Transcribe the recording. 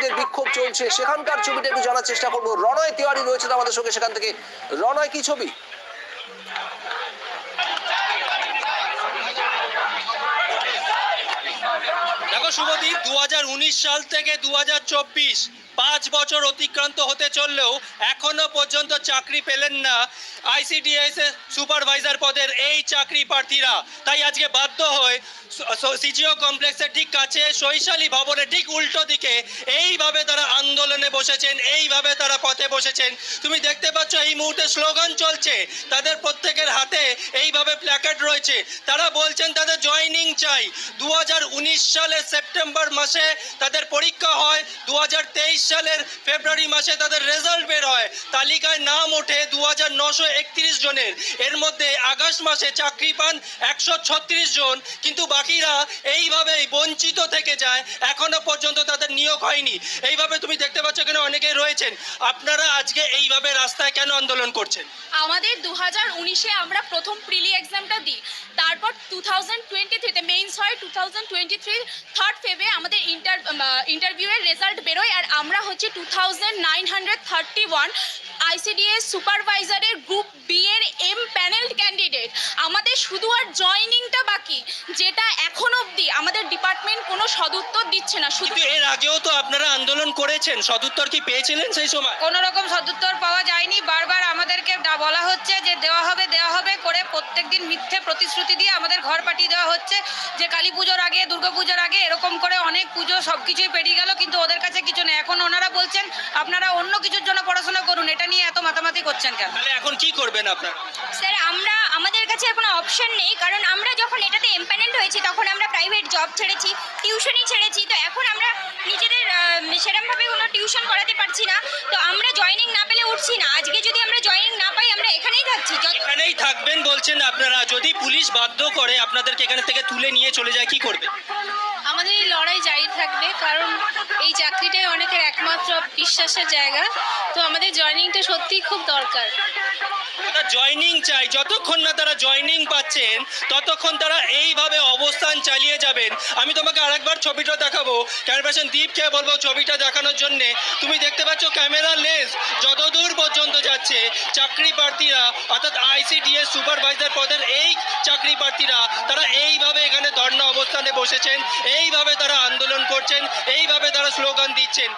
চাকরিজীবীদের বিক্ষোভ চলছে, সেখানকার ছবিটা একটু জানার চেষ্টা করবো। রণয় তিওয়ারি রয়েছে আমাদের সঙ্গে সেখান থেকে। রণয়, কি ছবি? দেখো শুভদীপ, 2019 সাল থেকে 2024 5 বছর অতিক্রান্ত হতে চললেও এখনো পর্যন্ত চাকরি পেলেন না আইসিডিএস এর সুপারভাইজার পদের এই চাকরি প্রার্থীরা। তাই আজকে বাধ্য হয়ে সিজিও কমপ্লেক্সের ঠিক কাছে শৈশালী ভবনের ঠিক উল্টো দিকে এইভাবে তারা আন্দোলনে বসেছেন, এইভাবে তারা পথে বসেছেন। তুমি দেখতে পাচ্ছ এই মুহূর্তে স্লোগান চলছে, তাদের প্রত্যেকের হাতে এইভাবে প্ল্যাকার্ড রয়েছে। তারা বলছেন তাদের জয়েনিং চাই। 2019 সালের সেপ্টেম্বর মাসে তাদের পরীক্ষা হয়, 2023 সালের ফেব্রুয়ারি মাসে তাদের রেজাল্ট বের হয়, তালিকায় নাম ওঠে 2931 জনের। এর মধ্যে আগস্ট মাসে চাকরি পান 136 জন, কিন্তু বাকিরা এইভাবেই বঞ্চিত থেকে যায়, এখনো পর্যন্ত তাদের নিয়োগ হয়নি। এইভাবে তুমি দেখতে পাচ্ছ এখানে অনেকেই রয়েছেন। আপনারা আজকে এইভাবে রাস্তায় কেন আন্দোলন করছেন? আমাদের 2019-এ আমরা প্রথম প্রিলি এক্সামটা দিই, তারপর 2023-তে মেইনস হয়, 2023 থার্ড ফেবে আমাদের ইন্টারভিউয়ের রেজাল্ট বেরোয়, আর আমরা হচ্ছে 2931 আইসিডিএস সুপারভাইজারের গ্রুপ বি এর এম প্যানেল ক্যান্ডিডেট। আমাদের শুধু আর জয়নিংটা বাকি, যেটা এখন অবধি আমাদের ডিপার্টমেন্ট কোনো সদুত্তর দিচ্ছে না। শুধু এর আগেও তো আপনারা আন্দোলন করেছেন, সদুত্তর কি পেয়েছিলেন সেই সময়? কোনো রকম সদুত্তর পাওয়া যায়নি। বারবার আমাদেরকে বলা হচ্ছে যে দেওয়া হবে করে প্রত্যেকদিন মিথ্যে প্রতিশ্রুতি দিয়ে আমাদের ঘর পাঠিয়ে দেওয়া হচ্ছে, যে কালী পুজোর আগে, দুর্গা পুজোর আগে, এরকম করে অনেক পুজো সব কিছুই পেরিয়ে গেল, কিন্তু ওদের কাছে কিছু নেই। এখন ওনারা বলছেন আপনারা অন্য কিছুর জন্য পড়াশোনা করুন, এটা নিয়ে এত মাতামাতি করছেন কেন? তাহলে এখন কি করবেন আপনারা? স্যার, আমাদের কাছে কোনো অপশন নেই, কারণ আমরা যখন এটাতে এমপ্যানেলড হয়েছি তখন আমরা প্রাইভেট জব ছেড়েছি, টিউশনই ছেড়েছি। তো এখন আমরা নিজেদের সেরকমভাবে কোনো টিউশন করাতে পারছি না, তো আমরা জয়েনিং না পেলে উঠছি না। আজকে যদি আমরা জয়েনিং না পাই আমরা এখানেই থাকছি। এখানেই থাকবেন বলছেন আপনারা। যদি পুলিশ বাধ্য করে আপনাদেরকে এখানে থেকে তুলে নিয়ে চলে যায়, কি করবে? আমাদের এই লড়াই জারি থাকবে, কারণ এই চাকরিটাই অনেকের একমাত্র বিশ্বাসের জায়গা। তো আমাদের জয়েনিংটা সত্যিই খুব দরকার। জয়েনিং চাই। যতক্ষণ না তারা জয়েনিং পাচ্ছেন ততক্ষণ তারা এইভাবে অবস্থান চালিয়ে যাবেন। আমি তোমাকে আরেকবার ছবিটা দেখাবো, ক্যামেরা পার্সন দীপকে বলবো ছবিটা দেখানোর জন্যে। তুমি দেখতে পাচ্ছ ক্যামেরা লেন্স যতদূর পর্যন্ত যাচ্ছে, চাকরি প্রার্থীরা অর্থাৎ আইসিডিএস সুপারভাইজার পদের এই চাকরি প্রার্থীরা তারা এইভাবে এখানে ধর্ণা অবস্থানে বসেছেন, এইভাবে তারা আন্দোলন করছেন, এইভাবে তারা স্লোগান দিচ্ছেন।